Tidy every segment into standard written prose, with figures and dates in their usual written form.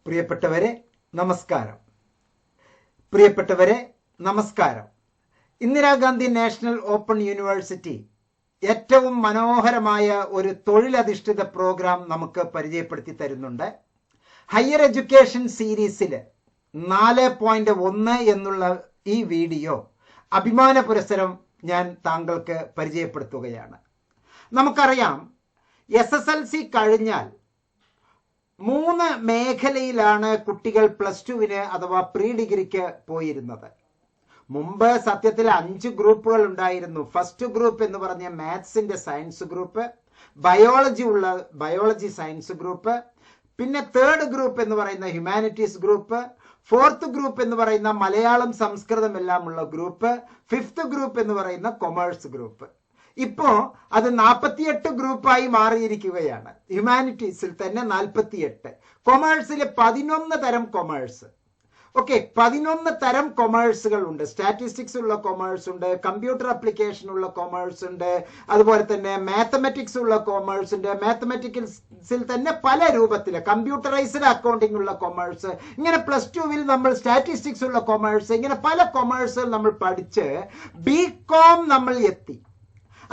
പ്രിയപ്പെട്ടവരെ നമസ്കാരം. Indira Gandhi national open university ഏറ്റവും മനോഹരമായ ഒരു തൊഴിലധിഷ്ഠിത പ്രോഗ്രാം നമുക്ക് പരിചയപ്പെടുത്തി തരുന്നുണ്ട്. ഹയർ എഡ്യൂക്കേഷൻ സീരീസിൽ 4.1 എന്നുള്ള ഈ വീഡിയോ അഭിമാന പുരസ്സരം ഞാൻ താങ്കൾക്ക് പരിചയപ്പെടുത്തുകയാണ്. നമുക്കറിയാം, SSLC കഴിഞ്ഞാൽ 3 മേഖലയിലാണ് കുട്ടികൾ +2 അഥവാ പ്രീ ഡിഗ്രിക്ക് പോയിരുന്നത്. മുമ്പ് സത്യത്തിൽ 5 ഗ്രൂപ്പുകൾ ഉണ്ടായിരുന്നു. ഫസ്റ്റ് ഗ്രൂപ്പ് എന്ന് പറഞ്ഞ മാത്സിന്റെ science group, biology science group, പിന്നെ തേർഡ് ഗ്രൂപ്പ് എന്ന് പറയുന്ന ഹ്യൂമാനിറ്റീസ് ഗ്രൂപ്പ്, ഫോർത്ത് ഗ്രൂപ്പ് എന്ന് പറയുന്ന മലയാളം സംസ്കൃതം എല്ലാം ഉള്ള ഗ്രൂപ്പ്, ഫിഫ്ത്ത് ഗ്രൂപ്പ് എന്ന് പറയുന്ന കൊമേഴ്സ് ഗ്രൂപ്പ്. ഇപ്പോ അത് 48 ഗ്രൂപ്പായി മാറിയിരിക്കുകയാണ്. ഹ്യൂമാനിറ്റീസിൽ തന്നെ 48, കൊമേഴ്സിൽ 11 തരം കൊമേഴ്സ്. 11 തരം കൊമേഴ്സുകൾ ഉണ്ട്. സ്റ്റാറ്റിസ്റ്റിക്സ് ഉള്ള കൊമേഴ്സ് ഉണ്ട്, കമ്പ്യൂട്ടർ ആപ്ലിക്കേഷൻ ഉള്ള കൊമേഴ്സ് ഉണ്ട്, അതുപോലെ തന്നെ മാത്തമാറ്റിക്സ് ഉള്ള കൊമേഴ്സ് ഉണ്ട്. മാത്തമാറ്റിക്സിൽ തന്നെ പല രൂപത്തിൽ കമ്പ്യൂട്ടറൈസ്ഡ് അക്കൗണ്ടിംഗ് ഉള്ള കൊമേഴ്സ്, ഇങ്ങനെ +2 നമ്മൾ സ്റ്റാറ്റിസ്റ്റിക്സ് ഉള്ള കൊമേഴ്സ്, ഇങ്ങനെ പല കൊമേഴ്സുകൾ നമ്മൾ പഠിച്ച് BCom നമ്മൾ എത്തി.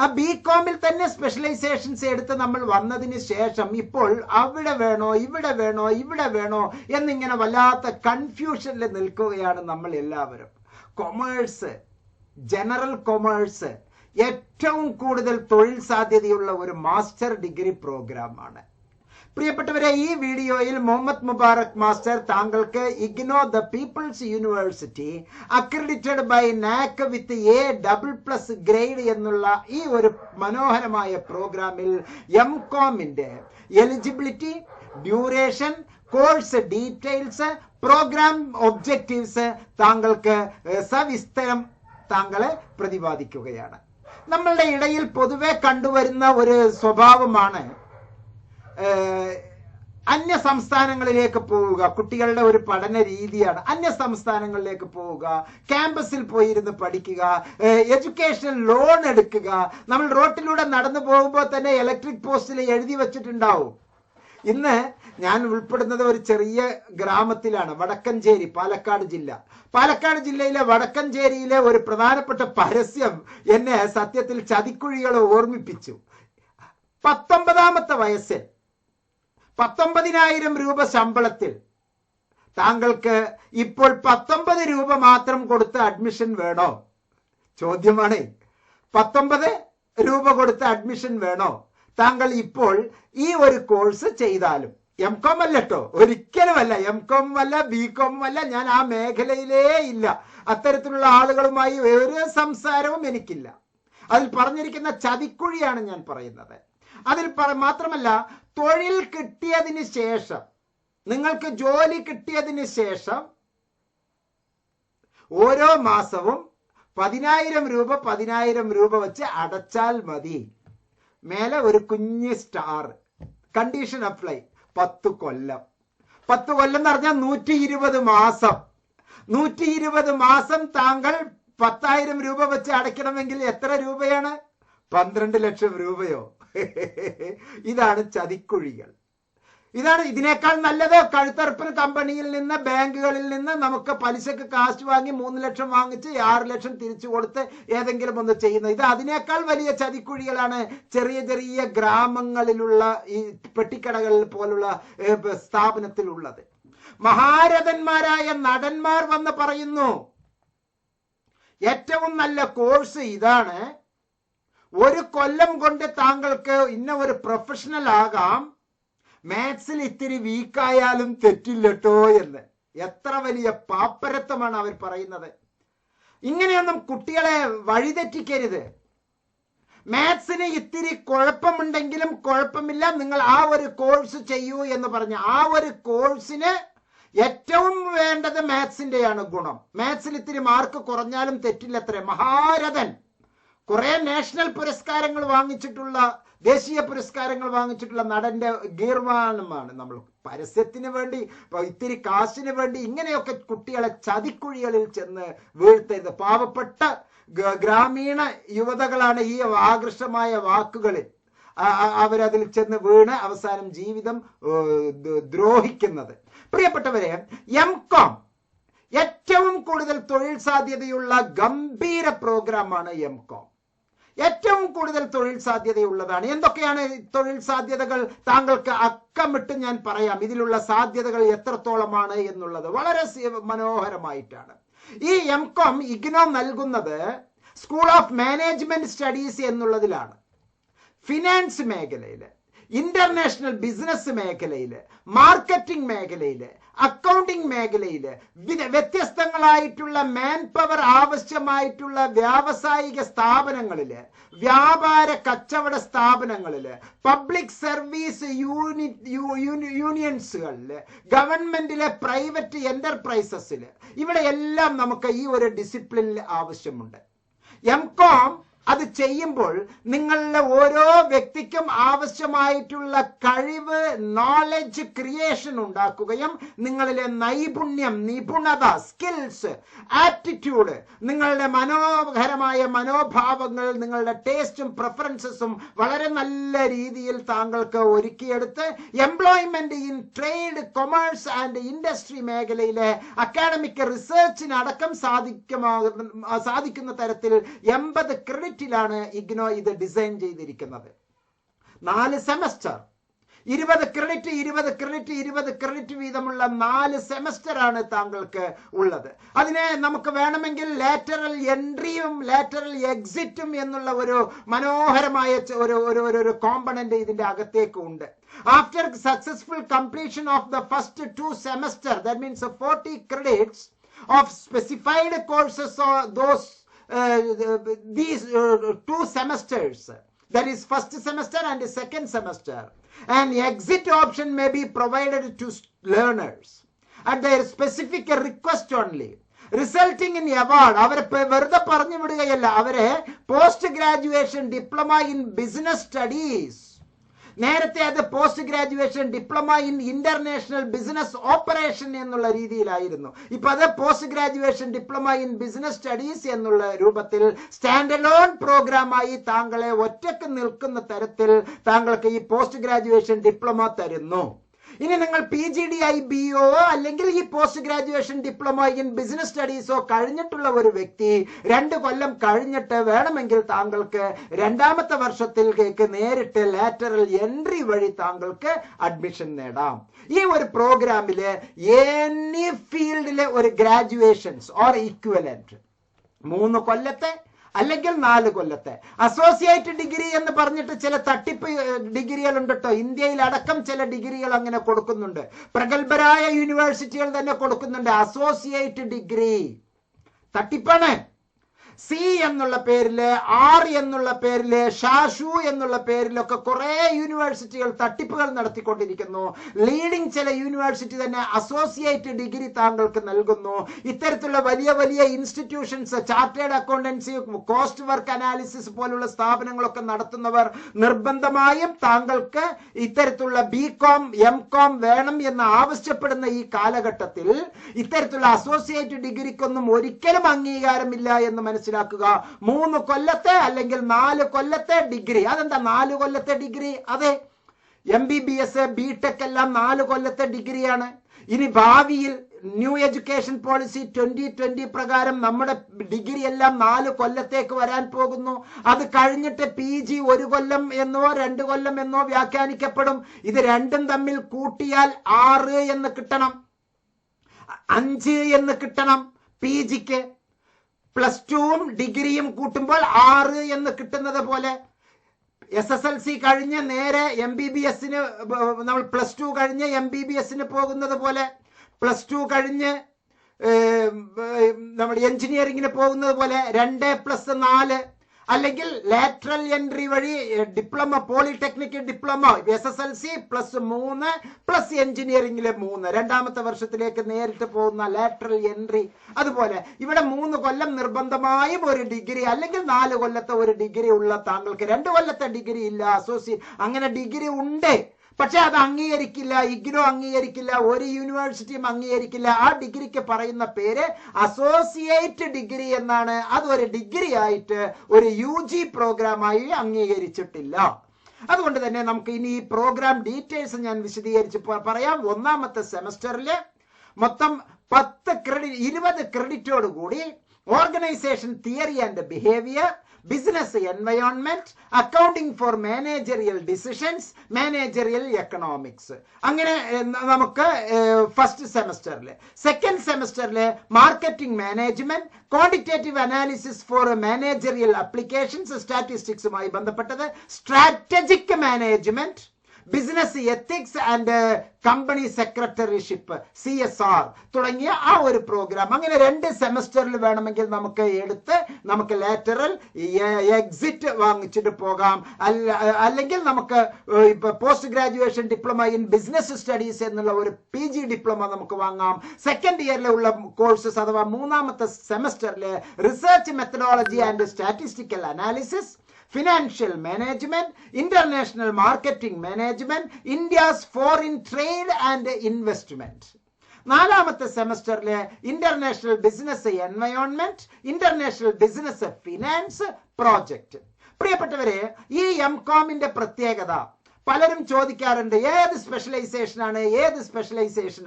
ആ BComൽ തന്നെ സ്പെഷ്യലൈസേഷൻസ് എടുത്ത് നമ്മൾ വന്നതിന് ശേഷം ഇപ്പോൾ അവിടെ വേണോ ഇവിടെ വേണോ എന്നിങ്ങനെ വല്ലാത്ത കൺഫ്യൂഷനിൽ നിൽക്കുകയാണ് നമ്മൾ എല്ലാവരും. കൊമേഴ്സ്, ജനറൽ കൊമേഴ്സ് ഏറ്റവും കൂടുതൽ തൊഴിൽ സാധ്യതയുള്ള ഒരു മാസ്റ്റർ ഡിഗ്രി പ്രോഗ്രാമാണ്. പ്രിയപ്പെട്ടവരെ, ഈ വീഡിയോയിൽ മുഹമ്മദ് മുബാറക് മാസ്റ്റർ താങ്കൾക്ക് IGNOU the people's university accredited by NAC with A++ grade എന്നുള്ള ഈ ഒരു മനോഹരമായ പ്രോഗ്രാമിൽ MComന്റെ eligibility, duration, course details, programme objectives താങ്കൾക്ക് സവിസ്തരം താങ്കളെ പ്രതിപാദിക്കുകയാണ്. നമ്മളുടെ ഇടയിൽ പൊതുവെ കണ്ടുവരുന്ന ഒരു സ്വഭാവമാണ് അന്യ സംസ്ഥാനങ്ങളിലേക്ക് പോവുക. കുട്ടികളുടെ ഒരു പഠന രീതിയാണ് അന്യ സംസ്ഥാനങ്ങളിലേക്ക് പോവുക, ക്യാമ്പസിൽ പോയിരുന്ന് പഠിക്കുക, എഡ്യൂക്കേഷണൽ ലോൺ എടുക്കുക. നമ്മൾ റോട്ടിലൂടെ നടന്നു പോകുമ്പോൾ തന്നെ ഇലക്ട്രിക് പോസ്റ്റിൽ എഴുതി വച്ചിട്ടുണ്ടാവും. ഇന്ന് ഞാൻ ഉൾപ്പെടുന്നത് ഒരു ചെറിയ ഗ്രാമത്തിലാണ്, വടക്കഞ്ചേരി, പാലക്കാട് ജില്ല. പാലക്കാട് ജില്ലയിലെ വടക്കഞ്ചേരിയിലെ ഒരു പ്രധാനപ്പെട്ട പരസ്യം എന്നെ സത്യത്തിൽ ചതിക്കുഴികൾ ഓർമ്മിപ്പിച്ചു. 19ാമത്തെ വയസ്സിൽ 19,000 രൂപ ശമ്പളത്തിൽ താങ്കൾക്ക് ഇപ്പോൾ 19 രൂപ മാത്രം കൊടുത്ത് അഡ്മിഷൻ വേണോ? ചോദ്യമാണ്. 19 രൂപ കൊടുത്ത് അഡ്മിഷൻ വേണോ? താങ്കൾ ഇപ്പോൾ ഈ ഒരു കോഴ്സ് ചെയ്താലും, MCom അല്ല കേട്ടോ, ഒരിക്കലുമല്ല, MCom അല്ല, BCom അല്ല, ഞാൻ ആ മേഖലയിലേ ഇല്ല. അത്തരത്തിലുള്ള ആളുകളുമായി ഒരു സംസാരവും എനിക്കില്ല. അതിൽ പറഞ്ഞിരിക്കുന്ന ചതിക്കുഴിയാണ് ഞാൻ പറയുന്നത്. അതിൽ മാത്രമല്ല, തൊഴിൽ കിട്ടിയതിന് ശേഷം, നിങ്ങൾക്ക് ജോലി കിട്ടിയതിന് ശേഷം ഓരോ മാസവും 10,000 രൂപ വെച്ച് അടച്ചാൽ മതി. മേലെ ഒരു കുഞ്ഞ് സ്റ്റാർ, കണ്ടീഷൻ അപ്ലൈ. 10 കൊല്ലം എന്ന് പറഞ്ഞാൽ 120 മാസം. 120 മാസം താങ്കൾ 10,000 രൂപ വെച്ച് അടയ്ക്കണമെങ്കിൽ എത്ര രൂപയാണ്? 12 ലക്ഷം രൂപയോ? ഇതാണ് ചതിക്കുഴികൾ. ഇതിനേക്കാൾ നല്ലത് കഴുത്തറപ്പിന് കമ്പനിയിൽ നിന്ന്, ബാങ്കുകളിൽ നിന്ന് നമുക്ക് പലിശക്ക് കാശ് വാങ്ങി 3 ലക്ഷം വാങ്ങിച്ച് 6 ലക്ഷം തിരിച്ചു കൊടുത്ത് ഏതെങ്കിലും ഒന്ന് ചെയ്യുന്നത്. ഇത് അതിനേക്കാൾ വലിയ ചതിക്കുഴികളാണ് ചെറിയ ചെറിയ ഗ്രാമങ്ങളിലുള്ള ഈ പെട്ടിക്കടകളിൽ പോലുള്ള സ്ഥാപനത്തിലുള്ളത്. മഹാരഥന്മാരായ നടന്മാർ വന്ന് പറയുന്നു, ഏറ്റവും നല്ല കോഴ്സ് ഇതാണ്, 1 കൊല്ലം കൊണ്ട് താങ്കൾക്ക് ഇന്ന ഒരു പ്രൊഫഷണൽ ആകാം, മാത്സിൽ ഇത്തിരി വീക്കായാലും തെറ്റില്ലട്ടോ എന്ന്. എത്ര വലിയ പാപ്പരത്വമാണ് അവർ പറയുന്നത്. ഇങ്ങനെയൊന്നും കുട്ടികളെ വഴിതെറ്റിക്കരുത്. മാത്സിന് ഇത്തിരി കുഴപ്പമുണ്ടെങ്കിലും കുഴപ്പമില്ല, നിങ്ങൾ ആ ഒരു കോഴ്സ് ചെയ്യൂ എന്ന് പറഞ്ഞ ആ ഒരു കോഴ്സിന് ഏറ്റവും വേണ്ടത് മാത്സിന്റെയാണ് ഗുണം. മാത്സിൽ ഇത്തിരി മാർക്ക് കുറഞ്ഞാലും തെറ്റില്ലത്രേ. മഹാരഥൻ, കുറെ നാഷണൽ പുരസ്കാരങ്ങൾ വാങ്ങിച്ചിട്ടുള്ള, ദേശീയ പുരസ്കാരങ്ങൾ വാങ്ങിച്ചിട്ടുള്ള നടന്റെ ഗീർവാണമാണ് നമ്മൾ. പരസ്യത്തിന് വേണ്ടി, ഇത്തിരി കാശിന് വേണ്ടി ഇങ്ങനെയൊക്കെ കുട്ടികളെ ചതിക്കുഴികളിൽ ചെന്ന് വീഴ്ത്തരുത്. പാവപ്പെട്ട ഗ്രാമീണ യുവതകളാണ് ഈ ആകർഷമായ വാക്കുകളിൽ അവരതിൽ ചെന്ന് വീണ് അവസാനം ജീവിതം ദ്രോഹിക്കുന്നത്. പ്രിയപ്പെട്ടവരെ, എംകോം ഏറ്റവും കൂടുതൽ തൊഴിൽ സാധ്യതയുള്ള ഗംഭീര പ്രോഗ്രാമാണ് എംകോം. ഏറ്റവും കൂടുതൽ തൊഴിൽ സാധ്യതയുള്ളതാണ്. എന്തൊക്കെയാണ് തൊഴിൽ സാധ്യതകൾ? താങ്കൾക്ക് അക്കമിട്ട് ഞാൻ പറയാം ഇതിലുള്ള സാധ്യതകൾ എത്രത്തോളമാണ് എന്നുള്ളത്. വളരെ മനോഹരമായിട്ടാണ്. ഈ എംകോം ഇഗ്നോ നൽകുന്നത് സ്കൂൾ ഓഫ് മാനേജ്മെന്റ് സ്റ്റഡീസ് എന്നുള്ളതിലാണ്. ഫിനാൻസ് മേഖലയില്, ഇന്റർനാഷണൽ ബിസിനസ് മേഖലയില്, മാർക്കറ്റിംഗ് മേഖലയില്, അക്കൗണ്ടിംഗ് മേഖലയില്, വ്യത്യസ്തങ്ങളായിട്ടുള്ള മാൻ പവർ ആവശ്യമായിട്ടുള്ള വ്യാവസായിക സ്ഥാപനങ്ങളില്, വ്യാപാര കച്ചവട സ്ഥാപനങ്ങളില്, പബ്ലിക് സർവീസ് യൂണിയൻസുകളില്, ഗവൺമെന്റിലെ പ്രൈവറ്റ് എന്റർപ്രൈസസില്, ഇവിടെ എല്ലാം നമുക്ക് ഈ ഒരു ഡിസിപ്ലിനിൽ ആവശ്യമുണ്ട്. എംകോം അത് ചെയ്യുമ്പോൾ നിങ്ങളുടെ ഓരോ വ്യക്തിക്കും ആവശ്യമായിട്ടുള്ള കഴിവ്, നോളജ് ക്രിയേഷൻ ഉണ്ടാക്കുകയും നിങ്ങളിലെ നൈപുണ്യം, നിപുണത, സ്കിൽസ്, ആപ്റ്റിറ്റ്യൂഡ്, നിങ്ങളുടെ മനോഹരമായ മനോഭാവങ്ങൾ, നിങ്ങളുടെ ടേസ്റ്റും പ്രിഫറൻസസും വളരെ നല്ല രീതിയിൽ താങ്കൾക്ക് ഒരുക്കിയെടുത്ത് employment in trade, commerce and industry മേഖലയിലെ അക്കാഡമിക് റിസർച്ചിനടക്കം സാധിക്കുന്ന തരത്തിൽ 80 ക്രെഡിറ്റ് ഇഗ്നോ ഇത് ഡിസൈൻ ചെയ്തിരിക്കുന്നത്. 4 സെമസ്റ്റർ, 20 ക്രെഡിറ്റ് 20 ക്രെഡിറ്റ് 20 ക്രെഡിറ്റ് വീതമുള്ള 4 സെമസ്റ്റർ ആണ് താങ്കൾക്ക് ഉള്ളത്. അതിനെ നമുക്ക് വേണമെങ്കിൽ ലാറ്ററൽ എൻട്രിയും ലാറ്ററൽ എക്സിറ്റും എന്നുള്ള ഒരു മനോഹരമായ ഒരു കോമ്പണന്റ് ഇതിന്റെ അകത്തേക്ക് ഉണ്ട്. After successful completion of the first 2 semester, that means 40 credits of specified courses or these 2 semesters, that is first semester and second semester, an exit option may be provided to learners at their specific request only, resulting in award. അവരെ വെറുതെ പറഞ്ഞു വിടുകയല്ല, അവരെ post graduation diploma in business studies, നേരത്തെ അത് post graduation diploma in international business operation എന്നുള്ള രീതിയിലായിരുന്നു. ഇപ്പൊ അത് post graduation diploma in business studies എന്നുള്ള രൂപത്തിൽ സ്റ്റാൻഡ് അലോൺ പ്രോഗ്രാമായി താങ്കളെ ഒറ്റക്ക് നിൽക്കുന്ന തരത്തിൽ താങ്കൾക്ക് ഈ പോസ്റ്റ് ഗ്രാജുവേഷൻ ഡിപ്ലോമ തരുന്നു. ഇനി നിങ്ങൾ PGDIBO അല്ലെങ്കിൽ ഈ post graduation diploma in business സ്റ്റഡീസോ കഴിഞ്ഞിട്ടുള്ള ഒരു വ്യക്തി 2 കൊല്ലം കഴിഞ്ഞിട്ട് വേണമെങ്കിൽ താങ്കൾക്ക് 2ാമത്തെ വർഷത്തിലേക്ക് നേരിട്ട് ലാറ്ററൽ എൻട്രി വഴി താങ്കൾക്ക് അഡ്മിഷൻ നേടാം. ഈ ഒരു പ്രോഗ്രാമില് എനി ഫീൽഡിലെ ഒരു ഗ്രാജുവേഷൻസ് ഓർ ഈക്വലന്റ് 3 കൊല്ലത്തെ അല്ലെങ്കിൽ 4 കൊല്ലത്തെ അസോസിയേറ്റ് ഡിഗ്രി എന്ന് പറഞ്ഞിട്ട് ചില തട്ടിപ്പ് ഡിഗ്രികൾ ഉണ്ട് കേട്ടോ. ഇന്ത്യയിൽ അടക്കം ചില ഡിഗ്രികൾ അങ്ങനെ കൊടുക്കുന്നുണ്ട്. പ്രഗത്ഭരായ യൂണിവേഴ്സിറ്റികൾ തന്നെ കൊടുക്കുന്നുണ്ട് അസോസിയേറ്റ് ഡിഗ്രി. തട്ടിപ്പാണ്. സി എന്നുള്ള പേരില്, ആർ എന്നുള്ള പേരില്, ഷാഷു എന്നുള്ള പേരിലൊക്കെ കുറെ യൂണിവേഴ്സിറ്റികൾ തട്ടിപ്പുകൾ നടത്തിക്കൊണ്ടിരിക്കുന്നു. ലീഡിംഗ് ചില യൂണിവേഴ്സിറ്റി തന്നെ അസോസിയേറ്റ് ഡിഗ്രി താങ്കൾക്ക് നൽകുന്നു. ഇത്തരത്തിലുള്ള വലിയ വലിയ institutions, chartered accountancy, cost work analysis പോലുള്ള സ്ഥാപനങ്ങളൊക്കെ നടത്തുന്നവർ നിർബന്ധമായും താങ്കൾക്ക് ഇത്തരത്തിലുള്ള BCom MCom വേണം എന്ന് ആവശ്യപ്പെടുന്ന ഈ കാലഘട്ടത്തിൽ ഇത്തരത്തിലുള്ള അസോസിയേറ്റ് ഡിഗ്രിക്കൊന്നും ഒരിക്കലും അംഗീകാരമില്ല എന്ന് മനസ്സിലാക്കുക. 3 കൊല്ലത്തെ അല്ലെങ്കിൽ 4 കൊല്ലത്തെ ഡിഗ്രി. അതെന്താ 4 കൊല്ലത്തെ ഡിഗ്രി? അതെ, MBBS, BTech എല്ലാം 4 കൊല്ലത്തെ ഡിഗ്രിയാണ്. ഇനി ഭാവിയിൽ ന്യൂ എഡ്യൂക്കേഷൻ പോളിസി 2020 പ്രകാരം നമ്മുടെ ഡിഗ്രി എല്ലാം 4 കൊല്ലത്തേക്ക് വരാൻ പോകുന്നു. അത് കഴിഞ്ഞിട്ട് PG 1 കൊല്ലം എന്നോ 2 കൊല്ലം എന്നോ വ്യാഖ്യാനിക്കപ്പെടും. ഇത് രണ്ടും തമ്മിൽ കൂട്ടിയാൽ 6 എന്ന് കിട്ടണം, 5 എന്ന് കിട്ടണം. PGക്ക് +2ഉം ഡിഗ്രിയും കൂട്ടുമ്പോൾ 6 എന്ന് കിട്ടുന്നത് പോലെ SSLC കഴിഞ്ഞ് നേരെ MBBSന് നമ്മൾ +2 കഴിഞ്ഞ് MBBSന് പോകുന്നത് പോലെ, +2 കഴിഞ്ഞ് നമ്മൾ എഞ്ചിനീയറിംഗിന് പോകുന്നത് പോലെ 2+4 അല്ലെങ്കിൽ ലാറ്ററൽ എൻട്രി വഴി diploma, polytechnic diploma, SSLC +3 plus എഞ്ചിനീയറിംഗിലെ 3, 2ാമത്തെ വർഷത്തിലേക്ക് നേരിട്ട് പോകുന്ന ലാറ്ററൽ എൻട്രി. അതുപോലെ ഇവിടെ 3 കൊല്ലം നിർബന്ധമായും ഒരു ഡിഗ്രി അല്ലെങ്കിൽ 4 കൊല്ലത്തെ ഒരു ഡിഗ്രി ഉള്ള താങ്കൾക്ക് 2 കൊല്ലത്തെ ഡിഗ്രി ഇല്ല. അങ്ങനെ ഡിഗ്രി ഉണ്ട്, പക്ഷെ അത് അംഗീകരിക്കില്ല. ഇഗ്നോ അംഗീകരിക്കില്ല, ഒരു യൂണിവേഴ്സിറ്റിയും അംഗീകരിക്കില്ല. ആ ഡിഗ്രിക്ക് പറയുന്ന പേര് അസോസിയേറ്റ് ഡിഗ്രി എന്നാണ്. അത് ഒരു ഡിഗ്രി ആയിട്ട് ഒരു UG പ്രോഗ്രാമായി അംഗീകരിച്ചിട്ടില്ല. അതുകൊണ്ട് തന്നെ നമുക്ക് ഇനി ഈ പ്രോഗ്രാം ഡീറ്റെയിൽസ് ഞാൻ വിശദീകരിച്ച് പറയാം. ഒന്നാമത്തെ സെമസ്റ്ററിൽ മൊത്തം 20 ക്രെഡിറ്റോട് കൂടി organisation theory and behaviour, business environment, accounting for managerial decisions, managerial economics, അങ്ങനെ നമുക്ക് ഫസ്റ്റ് സെമസ്റ്ററിൽ. സെക്കൻഡ് സെമസ്റ്ററിൽ marketing management, quantitative analysis for managerial applications, സ്റ്റാറ്റിസ്റ്റിക്സുമായി ബന്ധപ്പെട്ടത്, strategic management, business ethics and company secretaryship CSR തുടങ്ങിയ ആ ഒരു പ്രോഗ്രാം. അങ്ങനെ 2 സെമസ്റ്ററിൽ വേണമെങ്കിൽ നമുക്ക് എടുത്ത് നമുക്ക് ലാറ്ററൽ എക്സിറ്റ് വാങ്ങിച്ചിട്ട് പോകാം. അല്ലെങ്കിൽ നമുക്ക് ഇപ്പൊ post graduation diploma in business studies എന്നുള്ള ഒരു PG ഡിപ്ലോമ നമുക്ക് വാങ്ങാം. സെക്കൻഡ് ഇയറിലുള്ള കോഴ്സസ് അഥവാ മൂന്നാമത്തെ സെമസ്റ്ററിൽ research methodology and statistical analysis, financial management, international marketing management, India's foreign trade and investment. നാലാമത്തെ സെമസ്റ്ററിൽ international business environment, international business finance, project. പ്രിയപ്പെട്ടവരെ, ഈ MCOMന്റെ പ്രത്യേകത പലരും ചോദിക്കാറുണ്ട്, ഏത് സ്പെഷ്യലൈസേഷൻ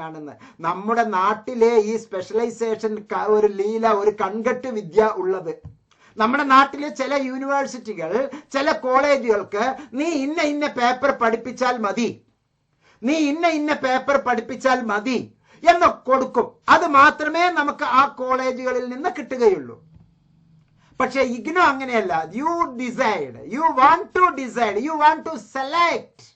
ആണെന്ന്. നമ്മുടെ നാട്ടിലെ ഈ സ്പെഷ്യലൈസേഷൻ ഒരു ലീല, ഒരു കൺകെട്ട് വിദ്യ ഉള്ളത്. നമ്മുടെ നാട്ടിലെ ചില യൂണിവേഴ്സിറ്റികൾ, ചില കോളേജുകൾക്ക് നീ ഇന്ന പേപ്പർ പഠിപ്പിച്ചാൽ മതി എന്ന് കൊടുക്കും. അത് മാത്രമേ നമുക്ക് ആ കോളേജുകളിൽ നിന്ന് കിട്ടുകയുള്ളൂ. പക്ഷെ ഇഗ്നോ അങ്ങനെയല്ല. You want to select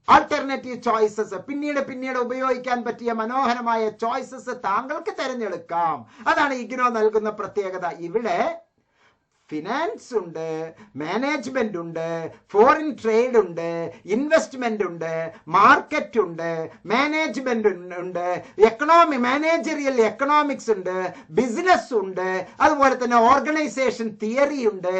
alternative choices, പിന്നീട് ഉപയോഗിക്കാൻ പറ്റിയ മനോഹരമായ ചോയ്സസ് താങ്കൾക്ക് തിരഞ്ഞെടുക്കാം. അതാണ് ഇഗ്നോ നൽകുന്ന പ്രത്യേകത. ഇവിടെ ഫിനാൻസ് ഉണ്ട്, മാനേജ്മെന്റ് ഉണ്ട്, ഫോറിൻ ട്രേഡ് ഉണ്ട്, ഇൻവെസ്റ്റ്മെന്റ് ഉണ്ട്, മാർക്കറ്റ് ഉണ്ട്, മാനേജ്മെന്റ് ഉണ്ട്, മാനേജറിയൽ എക്കണോമിക്സ് ഉണ്ട്, ബിസിനസ് ഉണ്ട്, അതുപോലെ തന്നെ ഓർഗനൈസേഷൻ തിയറി ഉണ്ട്,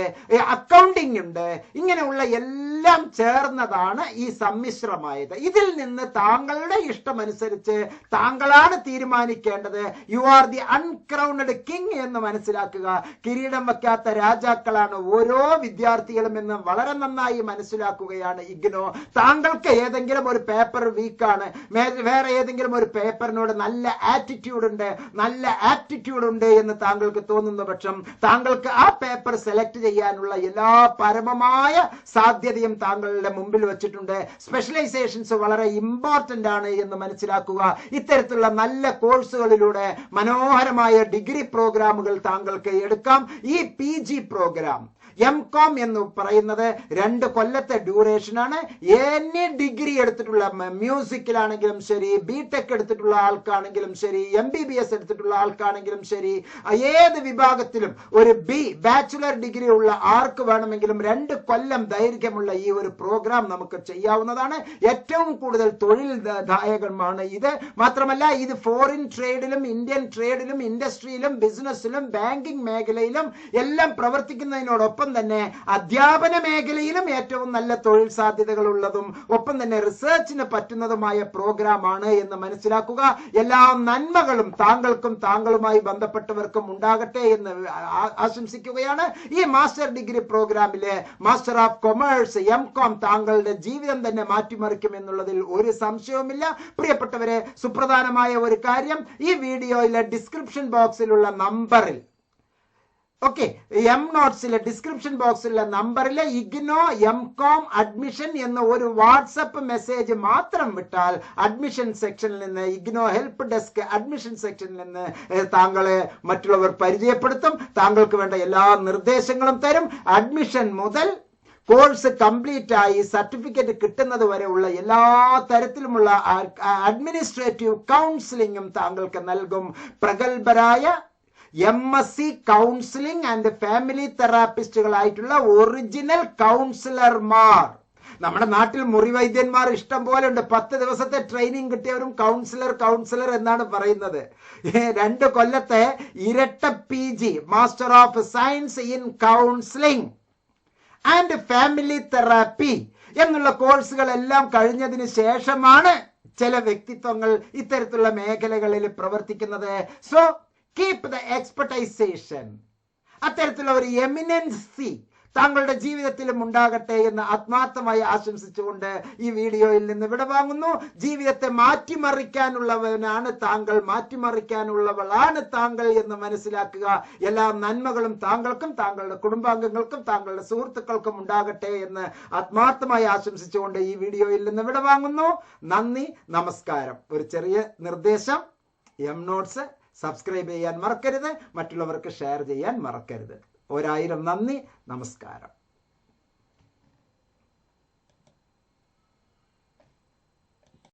അക്കൗണ്ടിംഗ് ഉണ്ട്. ഇങ്ങനെയുള്ള എല്ലാം ചേർന്നതാണ് ഈ സമ്മിശ്രമായത്. ഇതിൽ നിന്ന് താങ്കളുടെ ഇഷ്ടമനുസരിച്ച് താങ്കളാണ് തീരുമാനിക്കേണ്ടത്. യു ആർ ദി അൺക്രൗണ്ടഡ് കിങ് എന്ന് മനസ്സിലാക്കുക. കിരീടം വയ്ക്കാത്ത രാജാക്കളാണ് ഓരോ വിദ്യാർത്ഥികളും എന്ന് വളരെ നന്നായി മനസ്സിലാക്കുകയാണ് ഇഗ്നോ. താങ്കൾക്ക് ഏതെങ്കിലും ഒരു പേപ്പർ വീക്കാണ്, വേറെ ഏതെങ്കിലും ഒരു പേപ്പറിനോട് നല്ല ആപ്റ്റിറ്റ്യൂഡ് ഉണ്ട് എന്ന് താങ്കൾക്ക് തോന്നുന്ന പക്ഷം താങ്കൾക്ക് ആ പേപ്പർ സെലക്ട് ചെയ്യാനുള്ള എല്ലാ പരമമായ സാധ്യതയും താങ്കളുടെ മുമ്പിൽ വെച്ചിട്ടുണ്ട്. സ്പെഷ്യലൈസേഷൻസ് വളരെ ഇമ്പോർട്ടന്റ് ആണ് എന്ന് മനസ്സിലാക്കുക. ഇത്തരത്തിലുള്ള നല്ല കോഴ്സുകളിലൂടെ മനോഹരമായ ഡിഗ്രി പ്രോഗ്രാമുകൾ താങ്കൾക്ക് എടുക്കാം. ഈ PG പ്രോഗ്രാം MCOM എന്ന് പറയുന്നത് 2 കൊല്ലത്തെ ഡ്യൂറേഷൻ ആണ്. എനി ഡിഗ്രി എടുത്തിട്ടുള്ള, മ്യൂസിക്കിലാണെങ്കിലും ശരി, BTech എടുത്തിട്ടുള്ള ആൾക്കാണെങ്കിലും ശരി, MBBS എടുത്തിട്ടുള്ള ആൾക്കാണെങ്കിലും ശരി, ഏത് വിഭാഗത്തിലും ഒരു ബാച്ചുലർ ഡിഗ്രി ഉള്ള ആർക്ക് വേണമെങ്കിലും 2 കൊല്ലം ദൈർഘ്യമുള്ള ഈ ഒരു പ്രോഗ്രാം നമുക്ക് ചെയ്യാവുന്നതാണ്. ഏറ്റവും കൂടുതൽ തൊഴിൽദായകമാണ് ഇത്. മാത്രമല്ല ഇത് ഫോറിൻ ട്രേഡിലും ഇന്ത്യൻ ട്രേഡിലും ഇൻഡസ്ട്രിയിലും ബിസിനസ്സിലും ബാങ്കിംഗ് മേഖലയിലും എല്ലാം പ്രവർത്തിക്കുന്നതിനോടൊപ്പം തന്നെ അധ്യാപന മേഖലയിലും ഏറ്റവും നല്ല തൊഴിൽ സാധ്യതകൾ ഉള്ളതും ഒപ്പം തന്നെ റിസർച്ചിന് പറ്റുന്നതുമായ പ്രോഗ്രാം ആണ് എന്ന് മനസ്സിലാക്കുക. എല്ലാ നന്മകളും താങ്കൾക്കും താങ്കളുമായി ബന്ധപ്പെട്ടവർക്കും ഉണ്ടാകട്ടെ എന്ന് ആശംസിക്കുകയാണ്. ഈ മാസ്റ്റർ ഡിഗ്രി പ്രോഗ്രാമിലെ മാസ്റ്റർ ഓഫ് കൊമേഴ്സ് MCOM താങ്കളുടെ ജീവിതം തന്നെ മാറ്റിമറിക്കും എന്നുള്ളതിൽ ഒരു സംശയവുമില്ല. പ്രിയപ്പെട്ടവരെ, സുപ്രധാനമായ ഒരു കാര്യം, ഈ വീഡിയോയിലെ ഡിസ്ക്രിപ്ഷൻ ബോക്സിലുള്ള നമ്പറിൽ നോട്ട്സിലെ ഡിസ്ക്രിപ്ഷൻ ബോക്സിലെ നമ്പറിലെ ഇഗ്നോ MCOM അഡ്മിഷൻ എന്ന ഒരു വാട്സപ്പ് മെസ്സേജ് മാത്രം വിട്ടാൽ അഡ്മിഷൻ സെക്ഷനിൽ നിന്ന്, ഇഗ്നോ ഹെൽപ്പ് ഡെസ്ക് അഡ്മിഷൻ സെക്ഷനിൽ നിന്ന് താങ്കളെ മറ്റുള്ളവർ പരിചയപ്പെടുത്തും. താങ്കൾക്ക് വേണ്ട എല്ലാ നിർദ്ദേശങ്ങളും തരും. അഡ്മിഷൻ മുതൽ കോഴ്സ് കംപ്ലീറ്റ് ആയി സർട്ടിഫിക്കറ്റ് കിട്ടുന്നത് വരെയുള്ള എല്ലാ തരത്തിലുമുള്ള അഡ്മിനിസ്ട്രേറ്റീവ് കൗൺസിലിംഗും താങ്കൾക്ക് നൽകും. പ്രഗത്ഭരായ MSc കൗൺസിലിംഗ് ആൻഡ് ഫാമിലി തെറാപ്പിസ്റ്റുകളായിട്ടുള്ള ഒറിജിനൽ കൗൺസിലർമാർ. നമ്മുടെ നാട്ടിൽ മുറിവൈദ്യന്മാർ ഇഷ്ടം പോലെ ഉണ്ട്. 10 ദിവസത്തെ ട്രെയിനിങ് കിട്ടിയവരും കൗൺസിലർ എന്നാണ് പറയുന്നത്. 2 കൊല്ലത്തെ ഇരട്ട PG master of science in counselling and family therapy എന്നുള്ള കോഴ്സുകളെല്ലാം കഴിഞ്ഞതിന് ശേഷമാണ് ചില വ്യക്തിത്വങ്ങൾ ഇത്തരത്തിലുള്ള മേഖലകളിൽ പ്രവർത്തിക്കുന്നത്. So keep the expertisation. അത്തരത്തിലുള്ള ഒരു എമിനൻസി താങ്കളുടെ ജീവിതത്തിലും ഉണ്ടാകട്ടെ എന്ന് ആത്മാർത്ഥമായി ആശംസിച്ചുകൊണ്ട് ഈ വീഡിയോയിൽ നിന്ന് വിടവാങ്ങുന്നു. ജീവിതത്തെ മാറ്റിമറിക്കാനുള്ളവനാണ് താങ്കൾ, മാറ്റിമറിക്കാനുള്ളവളാണ് താങ്കൾ എന്ന് മനസ്സിലാക്കുക. എല്ലാ നന്മകളും താങ്കൾക്കും താങ്കളുടെ കുടുംബാംഗങ്ങൾക്കും താങ്കളുടെ സുഹൃത്തുക്കൾക്കും ഉണ്ടാകട്ടെ എന്ന് ആത്മാർത്ഥമായി ആശംസിച്ചുകൊണ്ട് ഈ വീഡിയോയിൽ നിന്ന് വിടവാങ്ങുന്നു. നന്ദി, നമസ്കാരം. ഒരു ചെറിയ നിർദ്ദേശം, എം നോട്ട്സ് സബ്സ്ക്രൈബ് ചെയ്യാൻ മറക്കരുത്, മറ്റുള്ളവർക്ക് ഷെയർ ചെയ്യാൻ മറക്കരുത്. 1000 നന്ദി, നമസ്കാരം.